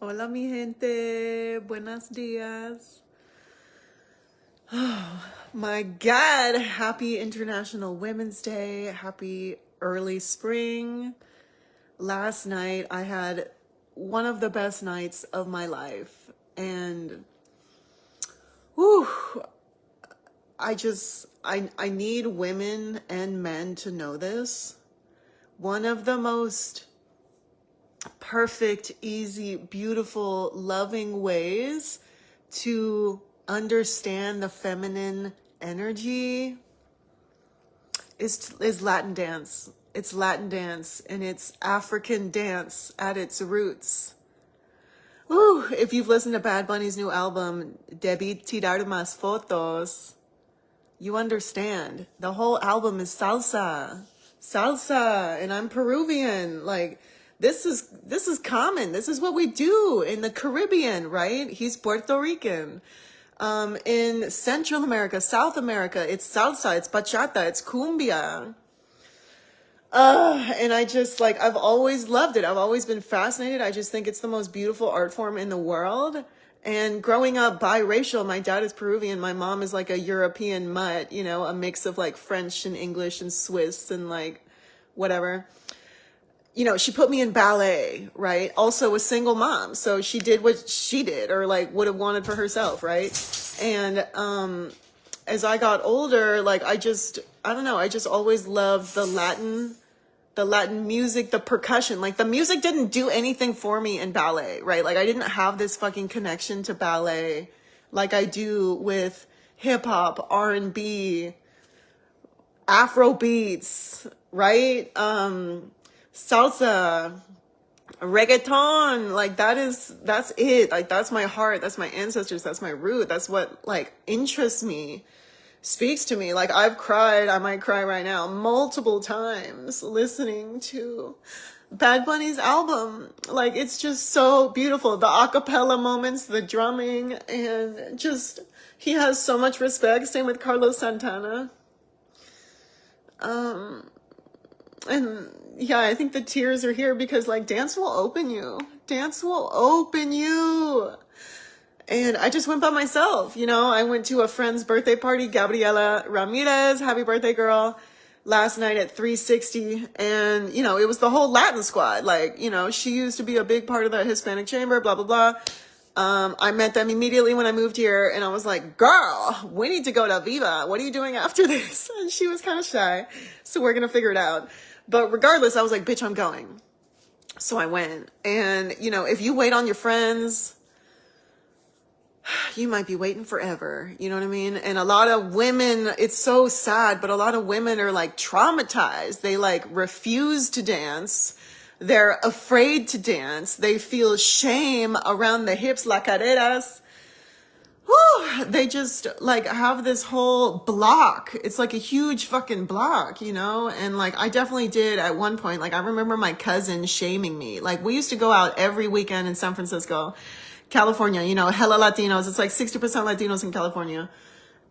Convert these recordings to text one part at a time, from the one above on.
Hola, mi gente. Buenos dias. Oh, my God. Happy International Women's Day. Happy early spring. Last night, I had one of the best nights of my life. And, whew, I need women and men to know this. One of the most perfect, easy, beautiful, loving ways to understand the feminine energy is Latin dance. It's Latin dance and it's African dance at its roots. Ooh, if you've listened to Bad Bunny's new album, Debí tirar más fotos, you understand. The whole album is salsa. Salsa, and I'm Peruvian. Like, this is common. This is what we do in the Caribbean, right? He's Puerto Rican. In Central America, South America, it's salsa, it's bachata, it's cumbia. And I just like, I've always loved it. I've always been fascinated. I just think it's the most beautiful art form in the world. And growing up biracial, my dad is Peruvian. My mom is like a European mutt, you know, a mix of like French and English and Swiss and like whatever. You know, she put me in ballet, right? Also a single mom. So she did what she did or like would have wanted for herself, right? And as I got older, like I don't know, I just always loved the Latin music, the percussion. Like the music didn't do anything for me in ballet, right? Like I didn't have this fucking connection to ballet like I do with hip hop, R&B, Afro beats, right? Salsa, reggaeton, like that's it. Like that's my heart, that's my ancestors, that's my root. That's what like interests me, speaks to me. Like I've cried, I might cry right now, multiple times listening to Bad Bunny's album. Like it's just so beautiful. The a cappella moments, the drumming, and just he has so much respect. Same with Carlos Santana. And yeah, I think the tears are here because like dance will open you. Dance will open you. And I just went by myself, you know. I went to a friend's birthday party, Gabriela Ramirez, happy birthday girl, last night at 360. And, you know, it was the whole Latin squad. Like, you know, she used to be a big part of the Hispanic chamber, blah, blah, blah. I met them immediately when I moved here and I was like, girl, we need to go to Viva. What are you doing after this? And she was kind of shy. So we're going to figure it out. But regardless, I was like, bitch, I'm going. So I went. And, you know, if you wait on your friends, you might be waiting forever. You know what I mean? And a lot of women, it's so sad, but a lot of women are like traumatized. They like refuse to dance. They're afraid to dance. They feel shame around the hips, la caderas. Whew, they just like have this whole block. It's like a huge fucking block, you know? And like, I definitely did at one point. Like, I remember my cousin shaming me. Like, we used to go out every weekend in San Francisco, California, you know, hella Latinos. It's like 60% Latinos in California.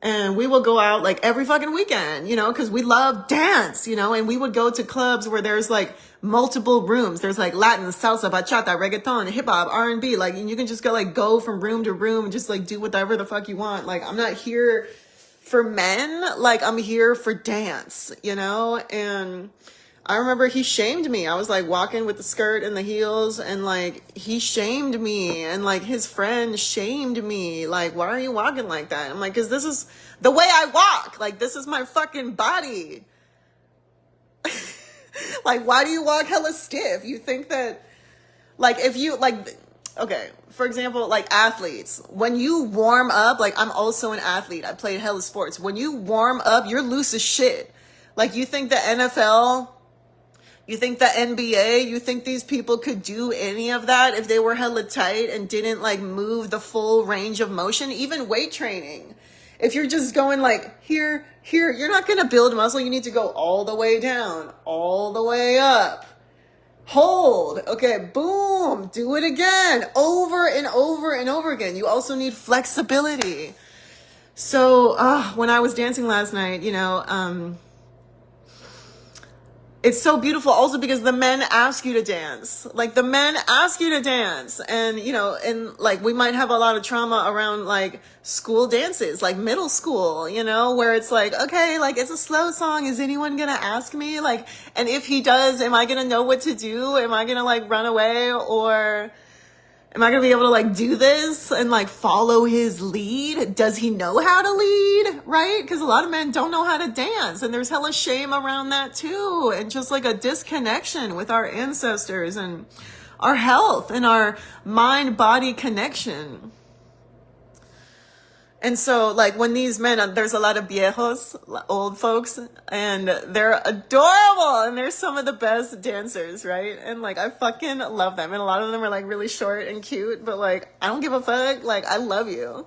And we will go out like every fucking weekend, you know, because we love dance, you know, and we would go to clubs where there's like multiple rooms. There's like Latin, salsa, bachata, reggaeton, hip hop, R&B. Like, and you can just go from room to room and just like do whatever the fuck you want. Like, I'm not here for men. Like, I'm here for dance, you know? And I remember he shamed me. I was like walking with the skirt and the heels and like he shamed me and like his friend shamed me. Like, why are you walking like that? I'm like, cause this is the way I walk. Like, this is my fucking body. Like, why do you walk hella stiff? You think that like if you like, okay, for example, like athletes, when you warm up, like I'm also an athlete. I played hella sports. When you warm up, you're loose as shit. Like you think the NFL, you think the NBA, you think these people could do any of that if they were hella tight and didn't like move the full range of motion? Even weight training. If you're just going like here, you're not going to build muscle. You need to go all the way down, all the way up. Hold. Okay, boom. Do it again. Over and over and over again. You also need flexibility. So when I was dancing last night, you know, It's so beautiful also because the men ask you to dance. Like the men ask you to dance. And, you know, and like we might have a lot of trauma around like school dances, like middle school, you know, where it's like, okay, like it's a slow song. Is anyone going to ask me? Like, and if he does, am I going to know what to do? Am I going to like run away, or am I going to be able to like do this and like follow his lead? Does he know how to lead? Right? Because a lot of men don't know how to dance, and there's hella shame around that too. And just like a disconnection with our ancestors and our health and our mind body connection. And so, like, when these men, there's a lot of viejos, old folks, and they're adorable, and they're some of the best dancers, right? And, like, I fucking love them. And a lot of them are, like, really short and cute, but, like, I don't give a fuck. Like, I love you.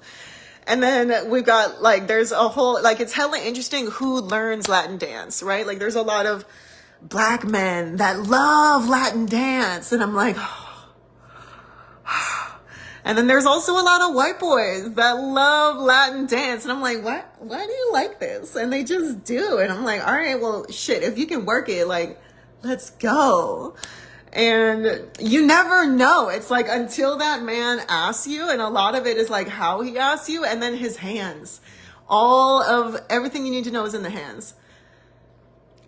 And then we've got, like, there's a whole, like, it's hella interesting who learns Latin dance, right? Like, there's a lot of black men that love Latin dance, and I'm like, and then there's also a lot of white boys that love Latin dance. And I'm like, what? Why do you like this? And they just do. And I'm like, all right, well, shit, if you can work it, like, let's go. And you never know. It's like until that man asks you, and a lot of it is like how he asks you, and then his hands. All of everything you need to know is in the hands.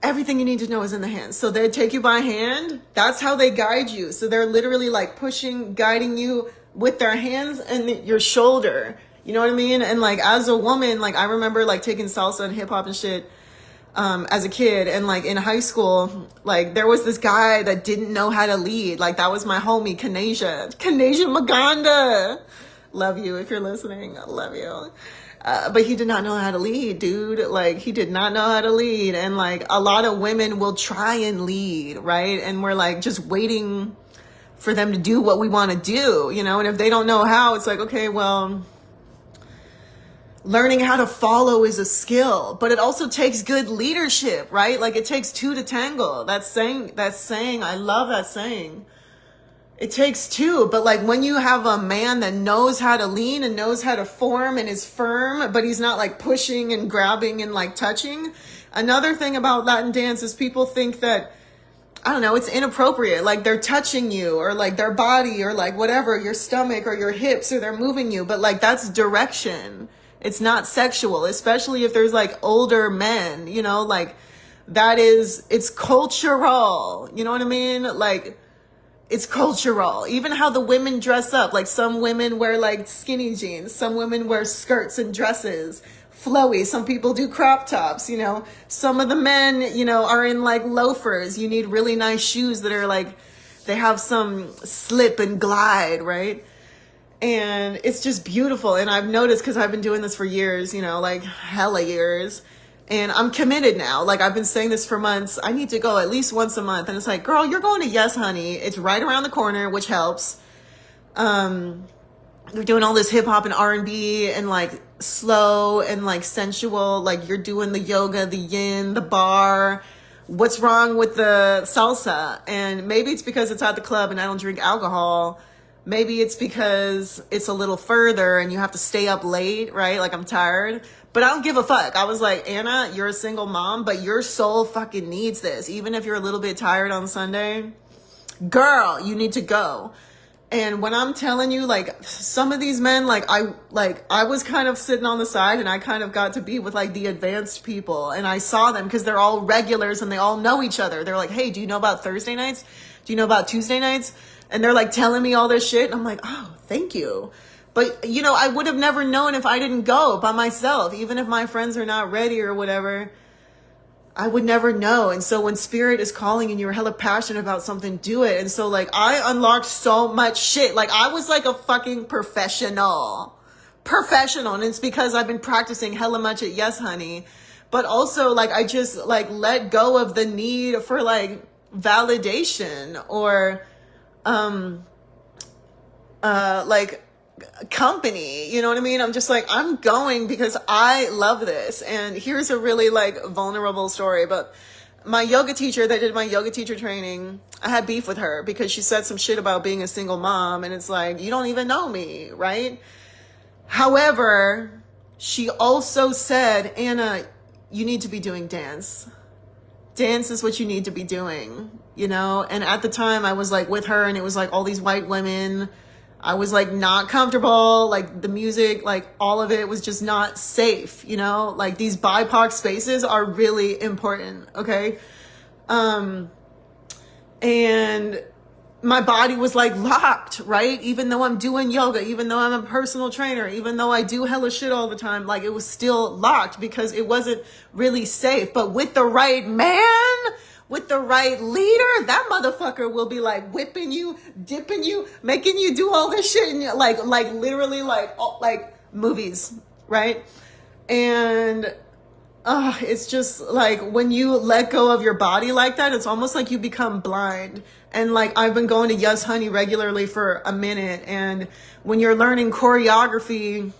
Everything you need to know is in the hands. So they take you by hand. That's how they guide you. So they're literally like pushing, guiding you with their hands and your shoulder. You know what I mean? And like as a woman, like I remember like taking salsa and hip hop and shit as a kid, and like in high school, like there was this guy that didn't know how to lead. Like that was my homie, Kanasia Maganda. Love you if you're listening. I love you. But he did not know how to lead, dude. Like he did not know how to lead. And like a lot of women will try and lead, right? And we're like just waiting for them to do what we want to do, you know? And if they don't know how, it's like, okay, well, learning how to follow is a skill, but it also takes good leadership, right? Like it takes two to tango. That saying, I love that saying. It takes two, but like when you have a man that knows how to lean and knows how to form and is firm, but he's not like pushing and grabbing and like touching. Another thing about Latin dance is people think that, I don't know, it's inappropriate. Like they're touching you or like their body or like whatever, your stomach or your hips, or they're moving you. But like that's direction. It's not sexual, especially if there's like older men, you know, like that is, it's cultural. You know what I mean? Like it's cultural. Even how the women dress up. Like some women wear like skinny jeans. Some women wear skirts and dresses. Flowy. Some people do crop tops, you know. Some of the men, you know, are in like loafers. You need really nice shoes that are like, they have some slip and glide, right? And it's just beautiful. And I've noticed, because I've been doing this for years, you know, like hella years. And I'm committed now. Like I've been saying this for months. I need to go at least once a month. And it's like, girl, you're going to Yes Honey. It's right around the corner, which helps. You're doing all this hip hop and R&B and like slow and like sensual. Like you're doing the yoga, the yin, the bar. What's wrong with the salsa? And maybe it's because it's at the club and I don't drink alcohol. Maybe it's because it's a little further and you have to stay up late, right? Like I'm tired, but I don't give a fuck. I was like, Anna, you're a single mom, but your soul fucking needs this. Even if you're a little bit tired on Sunday, girl, you need to go. And when I'm telling you, like some of these men, I was kind of sitting on the side and I kind of got to be with like the advanced people, and I saw them because they're all regulars and they all know each other. They're like, hey, do you know about Thursday nights? Do you know about Tuesday nights? And they're like telling me all this shit. And I'm like, oh, thank you. But, you know, I would have never known if I didn't go by myself. Even if my friends are not ready or whatever, I would never know. And so when spirit is calling and you're hella passionate about something, do it. And so like I unlocked so much shit. Like I was like a fucking professional. And it's because I've been practicing hella much at Yes Honey. But also like I just like let go of the need for like validation or like company, you know what I mean? I'm just like, I'm going because I love this. And here's a really like vulnerable story, but my yoga teacher that did my yoga teacher training, I had beef with her because she said some shit about being a single mom, and it's like, you don't even know me, right? However, she also said, Anna, you need to be doing dance. dance is what you need to be doing, you know? And at the time I was like with her and it was like all these white women. I was like not comfortable, like the music, like all of it was just not safe, you know? Like these BIPOC spaces are really important, okay? And my body was like locked, right? Even though I'm doing yoga, even though I'm a personal trainer, even though I do hella shit all the time, like it was still locked because it wasn't really safe. But with the right man, with the right leader, that motherfucker will be like whipping you, dipping you, making you do all this shit, and like literally like movies, right? And it's just like when you let go of your body like that, it's almost like you become blind. And like I've been going to Yes Honey regularly for a minute, and when you're learning choreography,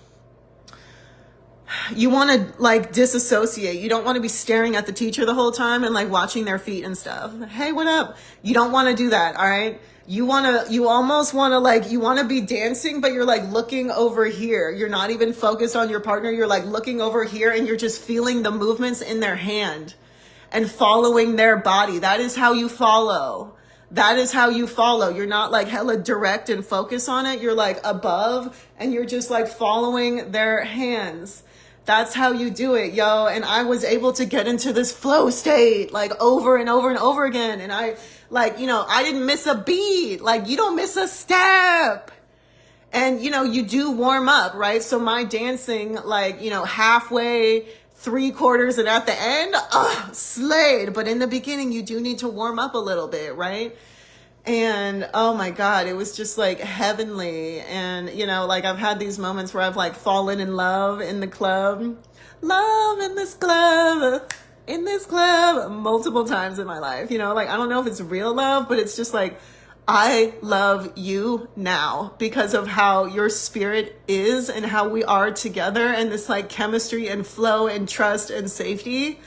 you want to like disassociate. You don't want to be staring at the teacher the whole time and like watching their feet and stuff. Hey, what up? You don't want to do that, all right? You almost want to like, you want to be dancing, but you're like looking over here. You're not even focused on your partner. You're like looking over here and you're just feeling the movements in their hand and following their body. That is how you follow. That is how you follow. You're not like hella direct and focus on it. You're like above and you're just like following their hands. That's how you do it, yo. And I was able to get into this flow state like over and over and over again. And I like, you know, I didn't miss a beat. Like you don't miss a step. And, you know, you do warm up, right? So my dancing, like, you know, halfway, 3/4, and at the end, slayed. But in the beginning, you do need to warm up a little bit, right? And oh my God, it was just like heavenly. And, you know, like I've had these moments where I've like fallen in love in the club, in this club multiple times in my life. You know, like I don't know if it's real love, but it's just like, I love you now because of how your spirit is and how we are together, and this like chemistry and flow and trust and safety.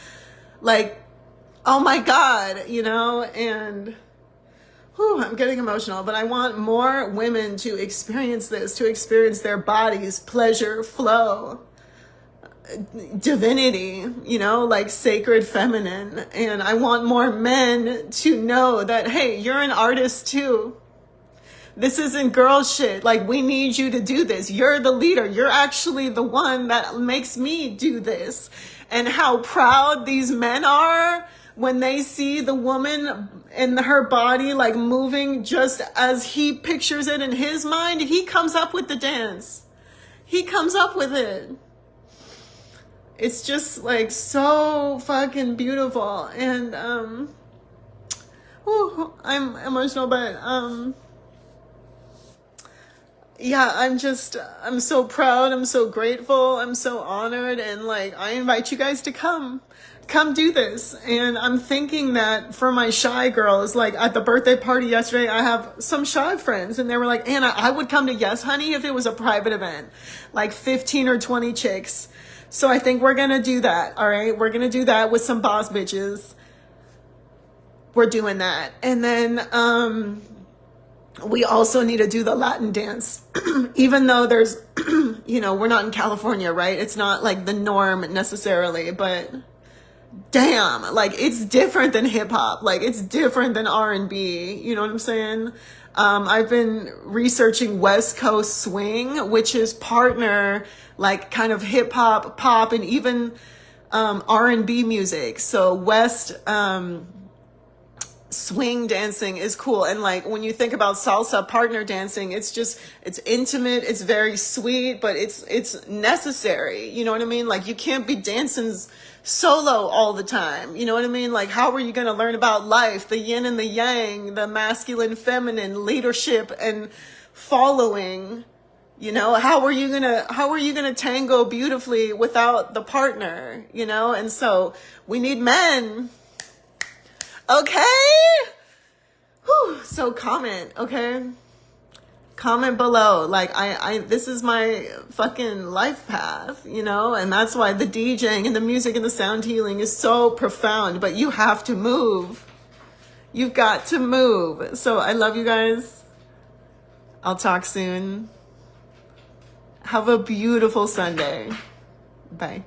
Like, oh my God, you know, and I'm getting emotional, but I want more women to experience this, to experience their bodies, pleasure, flow, divinity, you know, like sacred feminine. And I want more men to know that, hey, you're an artist too. This isn't girl shit. Like, we need you to do this. You're the leader. You're actually the one that makes me do this. And how proud these men are when they see the woman in her body, like moving just as he pictures it in his mind. He comes up with the dance. He comes up with it. It's just like so fucking beautiful. And, I'm emotional, but, yeah, I'm so proud. I'm so grateful. I'm so honored. And like, I invite you guys to come do this. And I'm thinking that for my shy girls, like at the birthday party yesterday, I have some shy friends and they were like, Anna, I would come to Yes Honey if it was a private event, like 15 or 20 chicks. So I think we're going to do that. All right. We're going to do that with some boss bitches. We're doing that. And then, we also need to do the Latin dance, even though there's, you know, we're not in California, right? It's not like the norm necessarily, but damn, like it's different than hip hop. Like it's different than R&B. You know what I'm saying? I've been researching West Coast swing, which is partner like kind of hip hop, pop, and even, R&B music. So West, swing dancing is cool. And like when you think about salsa partner dancing, it's intimate, it's very sweet, but it's necessary. You know what I mean? Like you can't be dancing solo all the time. You know what I mean? Like how are you going to learn about life, the yin and the yang, the masculine, feminine, leadership and following? You know, how are you going to tango beautifully without the partner, you know? And so we need men. Okay. Whew. So comment, okay? Comment below. Like this is my fucking life path, you know? And that's why the DJing and the music and the sound healing is so profound, but you have to move. You've got to move. So I love you guys. I'll talk soon. Have a beautiful Sunday. Bye.